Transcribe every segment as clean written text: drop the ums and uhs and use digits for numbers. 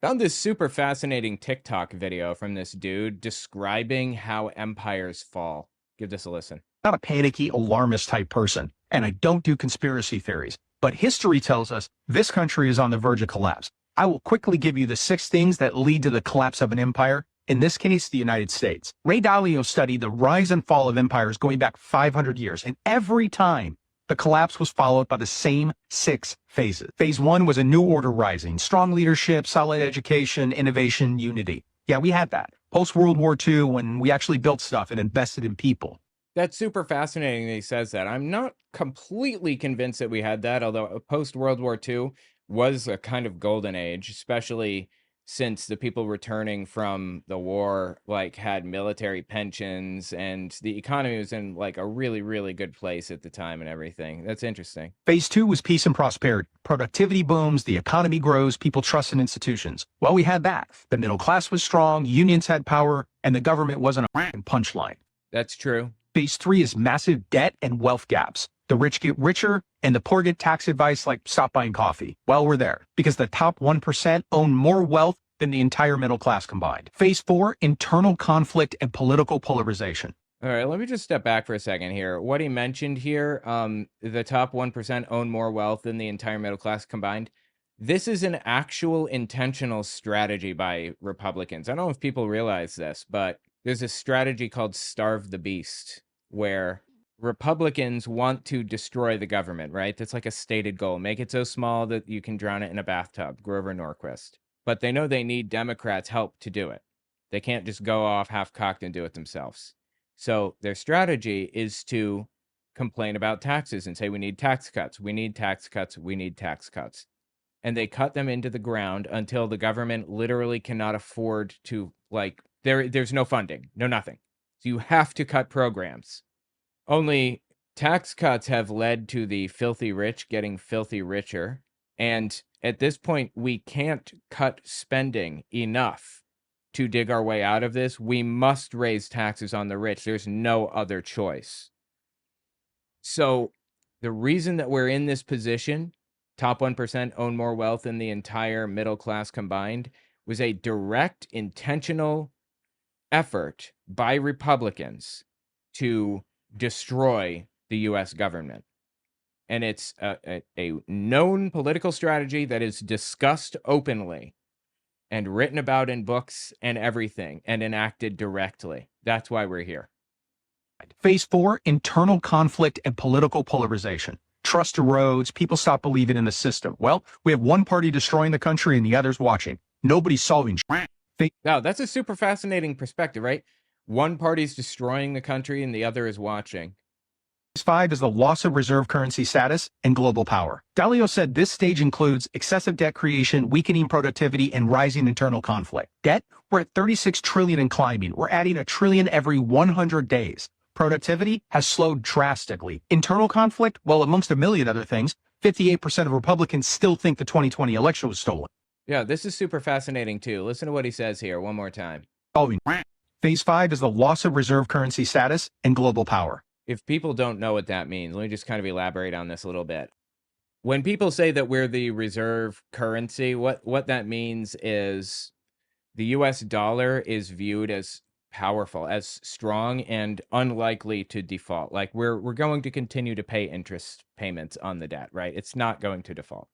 Found this super fascinating TikTok video from this dude describing how empires fall. Give this a listen. Not a panicky, alarmist type person, and I don't do conspiracy theories. But history tells us this country is on the verge of collapse. I will quickly give you the 6 things that lead to the collapse of an empire, in this case, the United States. Ray Dalio studied the rise and fall of empires going back 500 years, and every time, the collapse was followed by the same 6 phases. Phase 1 was a new order rising, strong leadership, solid education, innovation, unity. Yeah, we had that. Post-World War II, when we actually built stuff and invested in people. That's super fascinating that he says that. I'm not completely convinced that we had that, although post World War II was a kind of golden age, especially since the people returning from the war like had military pensions and the economy was in like a really, really good place at the time and everything. That's interesting. Phase 2 was peace and prosperity. Productivity booms, the economy grows, people trust in institutions. Well, we had that. The middle class was strong, unions had power, and the government wasn't a punchline. That's true. Phase 3 is massive debt and wealth gaps. The rich get richer, and the poor get tax advice like stop buying coffee. Well, we're there, because the top 1% own more wealth than the entire middle class combined. Phase 4, internal conflict and political polarization. All right, let me just step back for a second here. What he mentioned here, the top 1% own more wealth than the entire middle class combined. This is an actual intentional strategy by Republicans. I don't know if people realize this, but there's a strategy called starve the beast, where Republicans want to destroy the government, right? That's like a stated goal. Make it so small that you can drown it in a bathtub, Grover Norquist. But they know they need Democrats' help to do it. They can't just go off half-cocked and do it themselves. So their strategy is to complain about taxes and say, we need tax cuts, we need tax cuts, we need tax cuts. And they cut them into the ground until the government literally cannot afford to, like, there's no funding, no nothing. So you have to cut programs. Only tax cuts have led to the filthy rich getting filthy richer. And at this point, we can't cut spending enough to dig our way out of this. We must raise taxes on the rich. There's no other choice. So the reason that we're in this position, top 1% own more wealth than the entire middle class combined, was a direct, intentional effort by Republicans to destroy the U.S. government. And it's a known political strategy that is discussed openly and written about in books and everything and enacted directly. That's why we're here. Phase 4, internal conflict and political polarization. Trust erodes, people stop believing in the system. Well, we have one party destroying the country and the others watching. Nobody's solving. Now, that's a super fascinating perspective, right? One party's destroying the country and the other is watching. Phase 5 is the loss of reserve currency status and global power. Dalio said this stage includes excessive debt creation, weakening productivity, and rising internal conflict. Debt, we're at 36 trillion and climbing. We're adding a trillion every 100 days. Productivity has slowed drastically. Internal conflict, well, amongst a million other things, 58% of Republicans still think the 2020 election was stolen. Yeah, this is super fascinating too. Listen to what he says here one more time. Phase 5 is the loss of reserve currency status and global power. If people don't know what that means, let me just kind of elaborate on this a little bit. When people say that we're the reserve currency, what that means is the US dollar is viewed as powerful, as strong and unlikely to default. Like we're going to continue to pay interest payments on the debt, right? It's not going to default,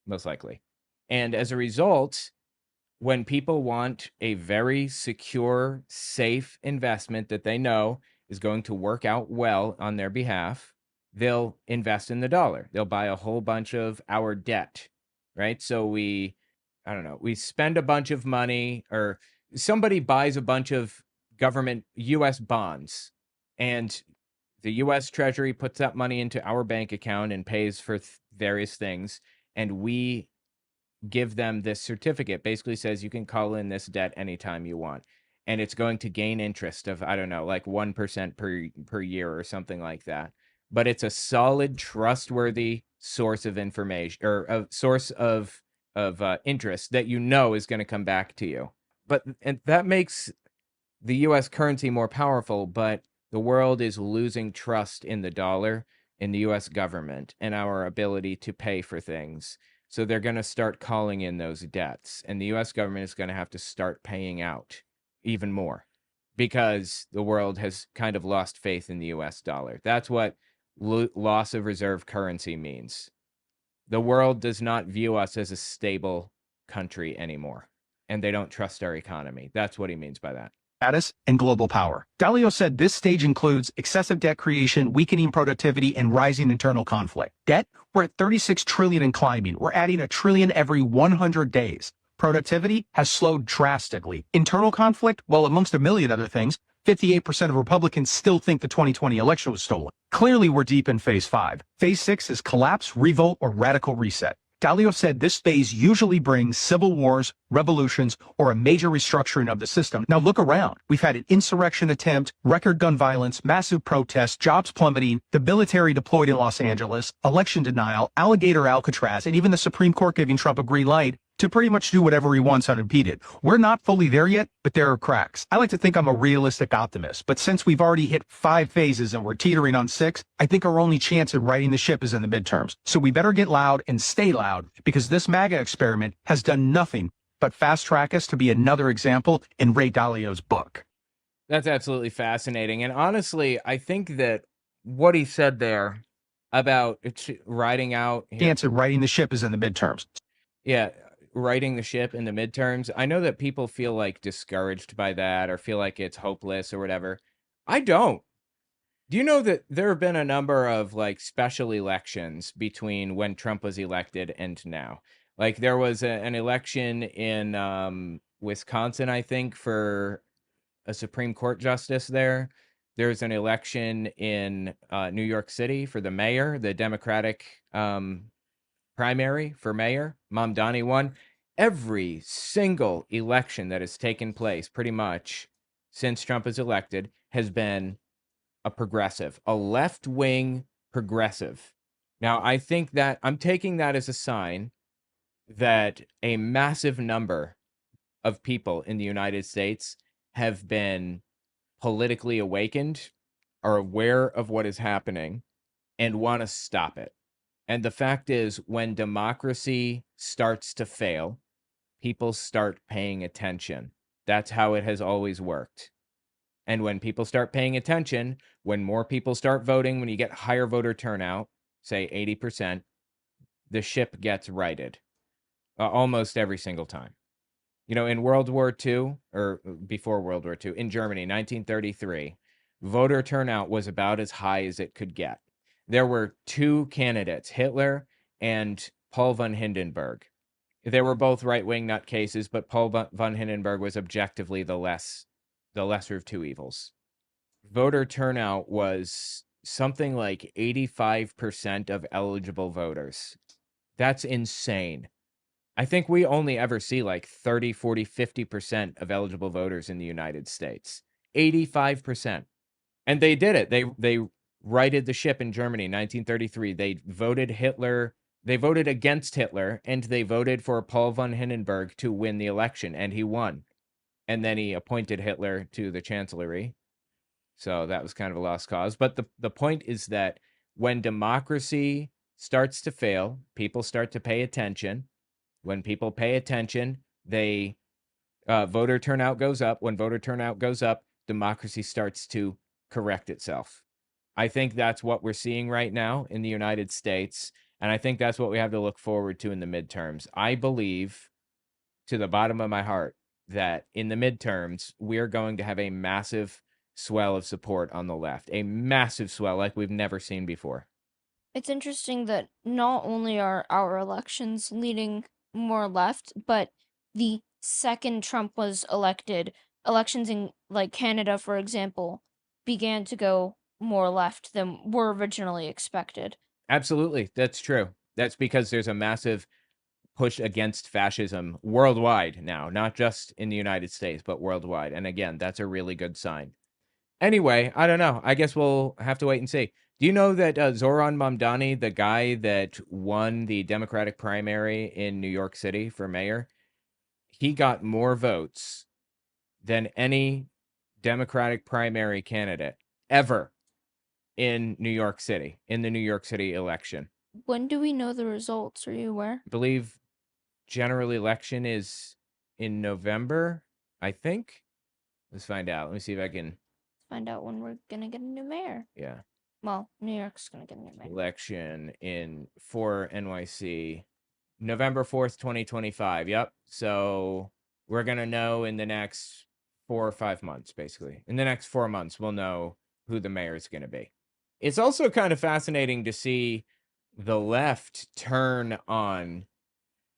most likely. And as a result, when people want a very secure, safe investment that they know is going to work out well on their behalf, they'll invest in the dollar. They'll buy a whole bunch of our debt, right? So we spend a bunch of money, or somebody buys a bunch of government US bonds, and the US Treasury puts that money into our bank account and pays for various things, and we give them this certificate. Basically says you can call in this debt anytime you want, and it's going to gain interest of, I don't know, like 1% per year or something like that. But it's a solid, trustworthy source of information, or a source of interest that you know is going to come back to you. And that makes the US currency more powerful, but the world is losing trust in the dollar, in the US government, and our ability to pay for things. So they're going to start calling in those debts, and the US government is going to have to start paying out even more because the world has kind of lost faith in the US dollar. That's what loss of reserve currency means. The world does not view us as a stable country anymore, and they don't trust our economy. That's what he means by that. Status and global power. Dalio said this stage includes excessive debt creation, weakening productivity, and rising internal conflict. Debt, we're at 36 trillion and climbing. We're adding a trillion every 100 days. Productivity has slowed drastically. Internal conflict, well, amongst a million other things, 58% of Republicans still think the 2020 election was stolen. Clearly, we're deep in phase 5. Phase 6 is collapse, revolt, or radical reset. Dalio said this phase usually brings civil wars, revolutions, or a major restructuring of the system. Now look around. We've had an insurrection attempt, record gun violence, massive protests, jobs plummeting, the military deployed in Los Angeles, election denial, alligator Alcatraz, and even the Supreme Court giving Trump a green light to pretty much do whatever he wants unimpeded. We're not fully there yet, but there are cracks. I like to think I'm a realistic optimist, but since we've already hit 5 phases and we're teetering on 6, I think our only chance at righting the ship is in the midterms. So we better get loud and stay loud, because this MAGA experiment has done nothing but fast track us to be another example in Ray Dalio's book. That's absolutely fascinating. And honestly, I think that what he said there about riding out here, Chance at righting the ship is in the midterms. yeah, righting the ship in the midterms. I know that people feel like discouraged by that or feel like it's hopeless or whatever. I don't. Do you know that there have been a number of like special elections between when Trump was elected and now? Like there was an election in Wisconsin, I think, for a Supreme Court justice there. There's an election in New York City for the mayor, the Democratic primary for mayor. Mamdani won. Every single election that has taken place, pretty much since Trump was elected, has been a progressive, a left-wing progressive. Now, I think that I'm taking that as a sign that a massive number of people in the United States have been politically awakened, are aware of what is happening, and want to stop it. And the fact is, when democracy starts to fail, people start paying attention. That's how it has always worked. And when people start paying attention, when more people start voting, when you get higher voter turnout, say 80%, the ship gets righted almost every single time. You know, in World War II, or before World War II, in Germany, 1933, voter turnout was about as high as it could get. There were 2 candidates, Hitler and Paul von Hindenburg. They were both right-wing nutcases, but Paul von Hindenburg was objectively the lesser of 2 evils. Voter turnout was something like 85% of eligible voters. That's insane. I think we only ever see like 30, 40, 50% of eligible voters in the United States. 85%. And they did it. They righted the ship in Germany in 1933. They voted Hitler. They voted against Hitler, and they voted for Paul von Hindenburg to win the election, and he won. And then he appointed Hitler to the chancellery. So that was kind of a lost cause. But the point is that when democracy starts to fail, people start to pay attention. When people pay attention, they voter turnout goes up. When voter turnout goes up, democracy starts to correct itself. I think that's what we're seeing right now in the United States, and I think that's what we have to look forward to in the midterms. I believe, to the bottom of my heart, that in the midterms, we're going to have a massive swell of support on the left, a massive swell like we've never seen before. It's interesting that not only are our elections leaning more left, but the second Trump was elected, elections in like Canada, for example, began to go more left than were originally expected. Absolutely, that's true. That's because there's a massive push against fascism worldwide now, not just in the United States, but worldwide. And again, that's a really good sign. Anyway, I don't know. I guess we'll have to wait and see. Do you know that Zoran Mamdani, the guy that won the Democratic primary in New York City for mayor, he got more votes than any Democratic primary candidate ever in New York City, in the New York City election. When do we know the results? Are you aware? I believe general election is in November, I think. Let's find out. Let me see if I can. Find out when we're gonna get a new mayor. Yeah, Well, New York's gonna get a new mayor. election for NYC, November 4th, 2025. Yep. So we're gonna know in the next 4 or 5 months, basically. In the next 4 months, we'll know who the mayor is gonna be. It's also kind of fascinating to see the left turn on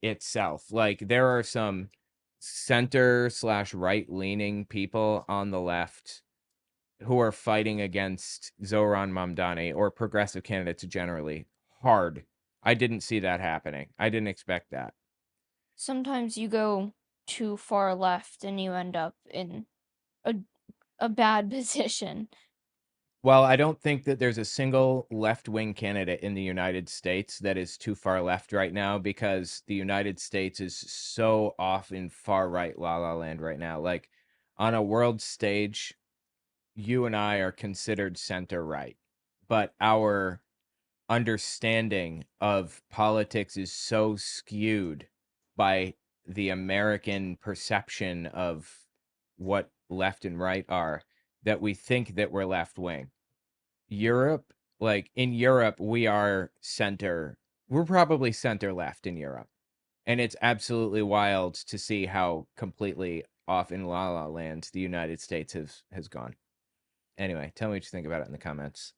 itself. Like there are some center slash right leaning people on the left who are fighting against Zoran Mamdani or progressive candidates generally hard. I didn't see that happening. I didn't expect that. Sometimes you go too far left and you end up in a a bad position. Well, I don't think that there's a single left-wing candidate in the United States that is too far left right now because the United States is so off in far right la la land right now. Like on a world stage, you and I are considered center right, but our understanding of politics is so skewed by the American perception of what left and right are that we think that we're left wing. Europe, like in Europe, we are center. We're probably center left in Europe. And it's absolutely wild to see how completely off in la la land the United States has gone. Anyway, tell me what you think about it in the comments.